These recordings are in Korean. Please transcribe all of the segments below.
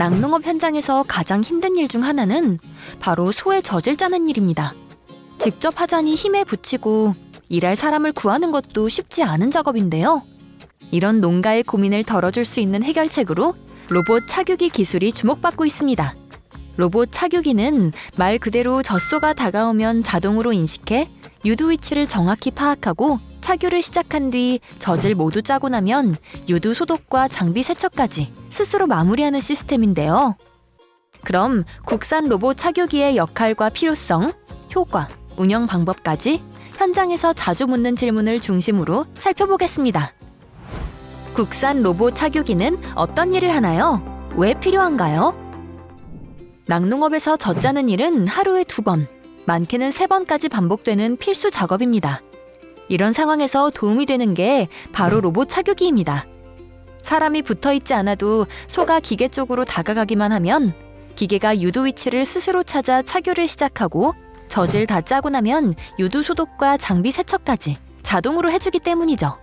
낙농업 현장에서 가장 힘든 일 중 하나는 바로 소의 젖을 짜는 일입니다. 직접 하자니 힘에 부치고 일할 사람을 구하는 것도 쉽지 않은 작업인데요. 이런 농가의 고민을 덜어줄 수 있는 해결책으로 로봇 착유기 기술이 주목받고 있습니다. 로봇 착유기는 말 그대로 젖소가 다가오면 자동으로 인식해 유두 위치를 정확히 파악하고 착유를 시작한 뒤 젖을 모두 짜고 나면 유두 소독과 장비 세척까지 스스로 마무리하는 시스템인데요. 그럼 국산 로봇 착유기의 역할과 필요성, 효과, 운영 방법까지 현장에서 자주 묻는 질문을 중심으로 살펴보겠습니다. 국산 로봇 착유기는 어떤 일을 하나요? 왜 필요한가요? 낙농업에서 젖 짜는 일은 하루에 2번, 많게는 3번까지 반복되는 필수 작업입니다. 이런 상황에서 도움이 되는 게 바로 로봇 착유기입니다. 사람이 붙어있지 않아도 소가 기계 쪽으로 다가가기만 하면 기계가 유두 위치를 스스로 찾아 착유를 시작하고 젖을 다 짜고 나면 유두 소독과 장비 세척까지 자동으로 해주기 때문이죠.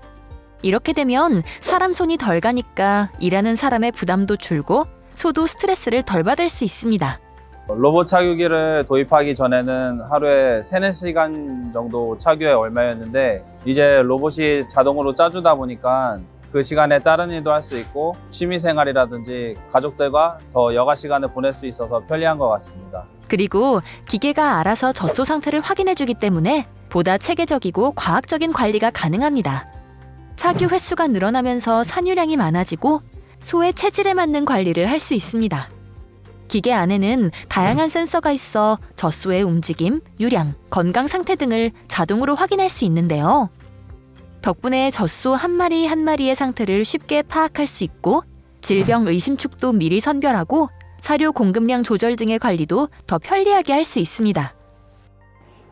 이렇게 되면 사람 손이 덜 가니까 일하는 사람의 부담도 줄고 소도 스트레스를 덜 받을 수 있습니다. 로봇 착유기를 도입하기 전에는 하루에 3-4시간 정도 착유에 얼마였는데 이제 로봇이 자동으로 짜주다 보니까 그 시간에 다른 일도 할 수 있고 취미생활이라든지 가족들과 더 여가 시간을 보낼 수 있어서 편리한 것 같습니다. 그리고 기계가 알아서 젖소 상태를 확인해주기 때문에 보다 체계적이고 과학적인 관리가 가능합니다. 착유 횟수가 늘어나면서 산유량이 많아지고 소의 체질에 맞는 관리를 할 수 있습니다. 기계 안에는 다양한 센서가 있어 젖소의 움직임, 유량, 건강 상태 등을 자동으로 확인할 수 있는데요. 덕분에 젖소 한 마리 한 마리의 상태를 쉽게 파악할 수 있고 질병 의심축도 미리 선별하고 사료 공급량 조절 등의 관리도 더 편리하게 할 수 있습니다.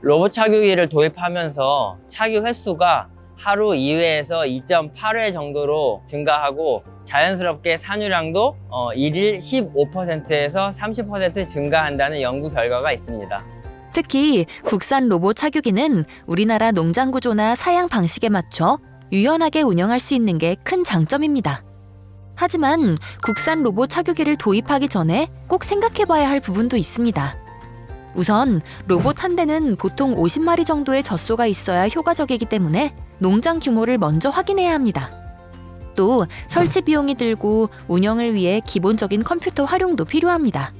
로봇 착유기를 도입하면서 착유 횟수가 하루 2회에서 2.8회 정도로 증가하고 자연스럽게 산유량도 일일 15%에서 30% 증가한다는 연구 결과가 있습니다. 특히 국산 로봇 착유기는 우리나라 농장 구조나 사양 방식에 맞춰 유연하게 운영할 수 있는 게 큰 장점입니다. 하지만 국산 로봇 착유기를 도입하기 전에 꼭 생각해봐야 할 부분도 있습니다. 우선 로봇 한 대는 보통 50마리 정도의 젖소가 있어야 효과적이기 때문에 농장 규모를 먼저 확인해야 합니다. 또 설치 비용이 들고 운영을 위해 기본적인 컴퓨터 활용도 필요합니다.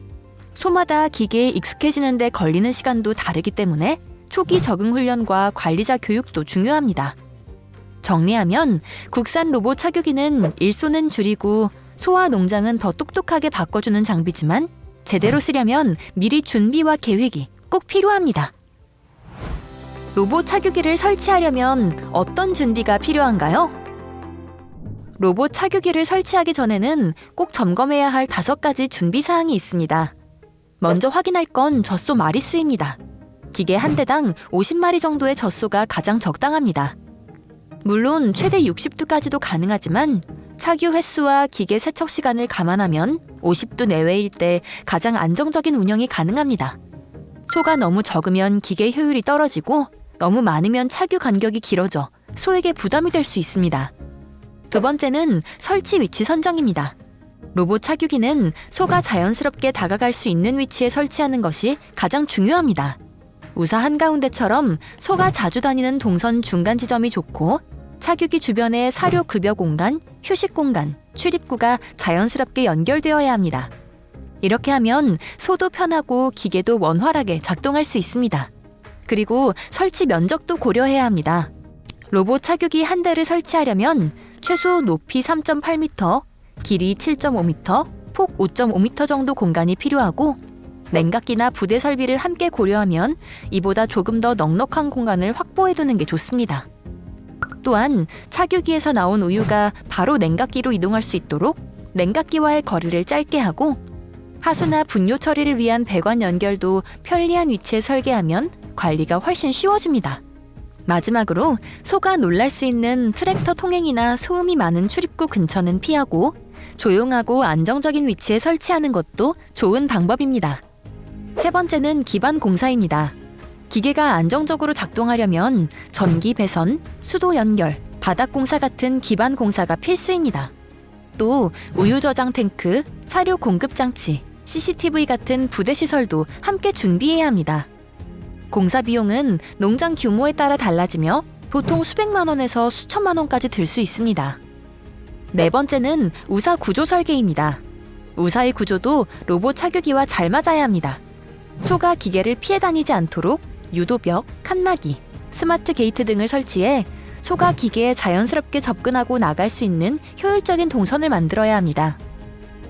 소마다 기계에 익숙해지는 데 걸리는 시간도 다르기 때문에 초기 적응 훈련과 관리자 교육도 중요합니다. 정리하면 국산 로봇 착유기는 일손은 줄이고 소와 농장은 더 똑똑하게 바꿔주는 장비지만 제대로 쓰려면 미리 준비와 계획이 꼭 필요합니다. 로봇 착유기를 설치하려면 어떤 준비가 필요한가요? 로봇 착유기를 설치하기 전에는 꼭 점검해야 할 5가지 준비 사항이 있습니다. 먼저 확인할 건 젖소 마리수입니다. 기계 한 대당 50마리 정도의 젖소가 가장 적당합니다. 물론 최대 60두까지도 가능하지만 착유 횟수와 기계 세척 시간을 감안하면 50두 내외일 때 가장 안정적인 운영이 가능합니다. 소가 너무 적으면 기계 효율이 떨어지고 너무 많으면 착유 간격이 길어져 소에게 부담이 될 수 있습니다. 두 번째는 설치 위치 선정입니다. 로봇 착유기는 소가 자연스럽게 다가갈 수 있는 위치에 설치하는 것이 가장 중요합니다. 우사 한가운데처럼 소가 자주 다니는 동선 중간 지점이 좋고 착유기 주변에 사료 급여 공간, 휴식 공간, 출입구가 자연스럽게 연결되어야 합니다. 이렇게 하면 소도 편하고 기계도 원활하게 작동할 수 있습니다. 그리고 설치 면적도 고려해야 합니다. 로봇 착유기 한 대를 설치하려면 최소 높이 3.8m, 길이 7.5m, 폭 5.5m 정도 공간이 필요하고 냉각기나 부대 설비를 함께 고려하면 이보다 조금 더 넉넉한 공간을 확보해두는 게 좋습니다. 또한 착유기에서 나온 우유가 바로 냉각기로 이동할 수 있도록 냉각기와의 거리를 짧게 하고 하수나 분뇨 처리를 위한 배관 연결도 편리한 위치에 설계하면 관리가 훨씬 쉬워집니다. 마지막으로 소가 놀랄 수 있는 트랙터 통행이나 소음이 많은 출입구 근처는 피하고 조용하고 안정적인 위치에 설치하는 것도 좋은 방법입니다. 세 번째는 기반 공사입니다. 기계가 안정적으로 작동하려면 전기 배선, 수도 연결, 바닥 공사 같은 기반 공사가 필수입니다. 또 우유 저장 탱크, 사료 공급 장치, CCTV 같은 부대 시설도 함께 준비해야 합니다. 공사 비용은 농장 규모에 따라 달라지며 보통 수백만 원에서 수천만 원까지 들 수 있습니다. 네 번째는 우사 구조 설계입니다. 우사의 구조도 로봇 차규기와 잘 맞아야 합니다. 소가 기계를 피해 다니지 않도록 유도벽, 칸막이, 스마트 게이트 등을 설치해 소가 기계에 자연스럽게 접근하고 나갈 수 있는 효율적인 동선을 만들어야 합니다.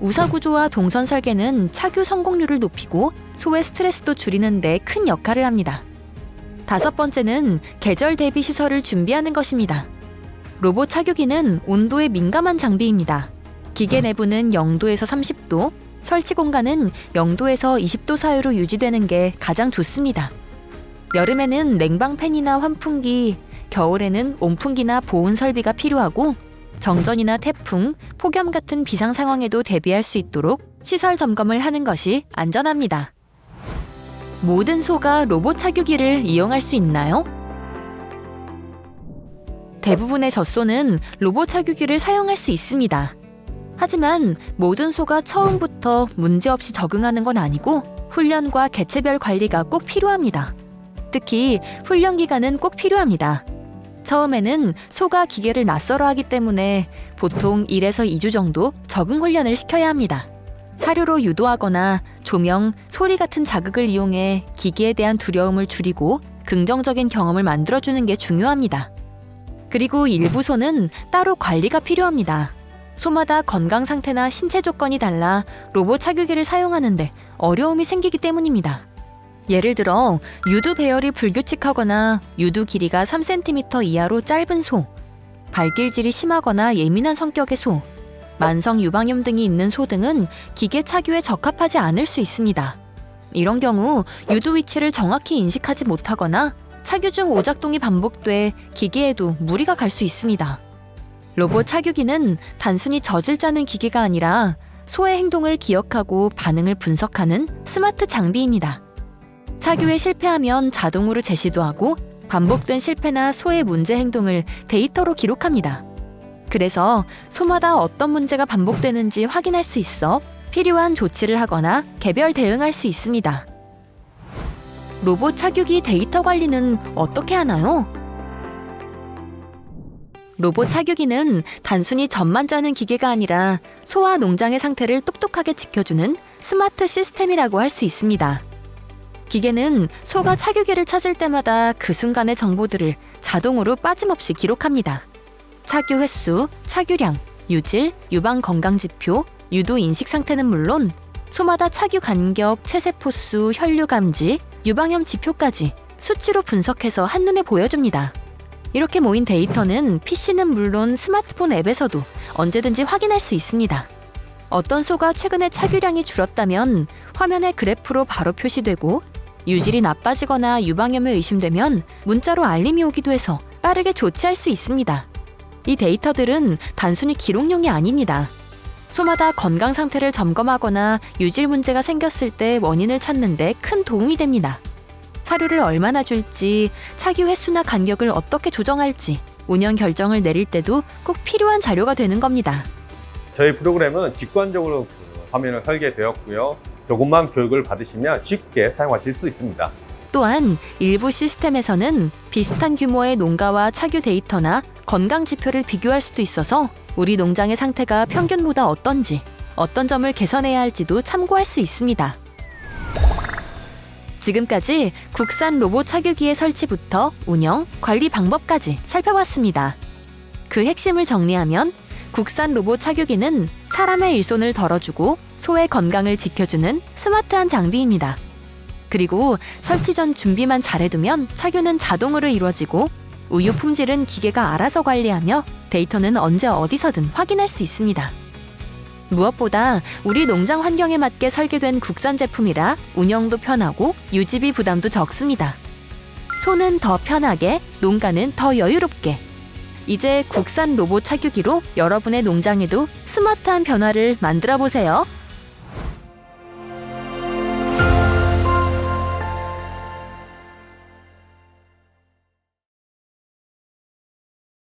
우사 구조와 동선 설계는 차규 성공률을 높이고 소의 스트레스도 줄이는 데 큰 역할을 합니다. 다섯 번째는 계절 대비 시설을 준비하는 것입니다. 로봇 차규기는 온도에 민감한 장비입니다. 기계 내부는 0도에서 30도, 설치 공간은 0도에서 20도 사이로 유지되는 게 가장 좋습니다. 여름에는 냉방팬이나 환풍기, 겨울에는 온풍기나 보온 설비가 필요하고 정전이나 태풍, 폭염 같은 비상 상황에도 대비할 수 있도록 시설 점검을 하는 것이 안전합니다. 모든 소가 로봇 차규기를 이용할 수 있나요? 대부분의 젖소는 로봇 차규기를 사용할 수 있습니다. 하지만 모든 소가 처음부터 문제없이 적응하는 건 아니고 훈련과 개체별 관리가 꼭 필요합니다. 특히 훈련 기간은 꼭 필요합니다. 처음에는 소가 기계를 낯설어 하기 때문에 보통 1에서 2주 정도 적응 훈련을 시켜야 합니다. 사료로 유도하거나 조명, 소리 같은 자극을 이용해 기계에 대한 두려움을 줄이고 긍정적인 경험을 만들어주는 게 중요합니다. 그리고 일부 소는 따로 관리가 필요합니다. 소마다 건강 상태나 신체 조건이 달라 로봇 차규기를 사용하는데 어려움이 생기기 때문입니다. 예를 들어 유두 배열이 불규칙하거나 유두 길이가 3cm 이하로 짧은 소, 발길질이 심하거나 예민한 성격의 소, 만성 유방염 등이 있는 소 등은 기계 차규에 적합하지 않을 수 있습니다. 이런 경우 유두 위치를 정확히 인식하지 못하거나 차규 중 오작동이 반복돼 기계에도 무리가 갈 수 있습니다. 로봇 차규기는 단순히 젖을 짜는 기계가 아니라 소의 행동을 기억하고 반응을 분석하는 스마트 장비입니다. 차규에 실패하면 자동으로 제시도 하고 반복된 실패나 소의 문제 행동을 데이터로 기록합니다. 그래서 소마다 어떤 문제가 반복되는지 확인할 수 있어 필요한 조치를 하거나 개별 대응할 수 있습니다. 로봇 차규기 데이터 관리는 어떻게 하나요? 로봇 차규기는 단순히 젖만 짜는 기계가 아니라 소와 농장의 상태를 똑똑하게 지켜주는 스마트 시스템이라고 할 수 있습니다. 기계는 소가 차규기를 찾을 때마다 그 순간의 정보들을 자동으로 빠짐없이 기록합니다. 차규 횟수, 차규량, 유질, 유방 건강 지표, 유도 인식 상태는 물론 소마다 차규 간격, 체세포 수, 혈류 감지, 유방염 지표까지 수치로 분석해서 한눈에 보여줍니다. 이렇게 모인 데이터는 PC는 물론 스마트폰 앱에서도 언제든지 확인할 수 있습니다. 어떤 소가 최근에 차규량이 줄었다면 화면에 그래프로 바로 표시되고 유질이 나빠지거나 유방염에 의심되면 문자로 알림이 오기도 해서 빠르게 조치할 수 있습니다. 이 데이터들은 단순히 기록용이 아닙니다. 소마다 건강 상태를 점검하거나 유질 문제가 생겼을 때 원인을 찾는 데 큰 도움이 됩니다. 사료를 얼마나 줄지, 차규 횟수나 간격을 어떻게 조정할지 운영 결정을 내릴 때도 꼭 필요한 자료가 되는 겁니다. 저희 프로그램은 직관적으로 화면을 설계되었고요. 조금만 교육을 받으시면 쉽게 사용하실 수 있습니다. 또한 일부 시스템에서는 비슷한 규모의 농가와 차규 데이터나 건강 지표를 비교할 수도 있어서 우리 농장의 상태가 평균보다 어떤지, 어떤 점을 개선해야 할지도 참고할 수 있습니다. 지금까지 국산 로봇 차규기의 설치부터 운영, 관리 방법까지 살펴봤습니다. 그 핵심을 정리하면 국산 로봇 차규기는 사람의 일손을 덜어주고 소의 건강을 지켜주는 스마트한 장비입니다. 그리고 설치 전 준비만 잘해두면 차규는 자동으로 이루어지고 우유 품질은 기계가 알아서 관리하며 데이터는 언제 어디서든 확인할 수 있습니다. 무엇보다 우리 농장 환경에 맞게 설계된 국산 제품이라 운영도 편하고 유지비 부담도 적습니다. 소는 더 편하게, 농가는 더 여유롭게. 이제 국산 로봇 차규기로 여러분의 농장에도 스마트한 변화를 만들어 보세요.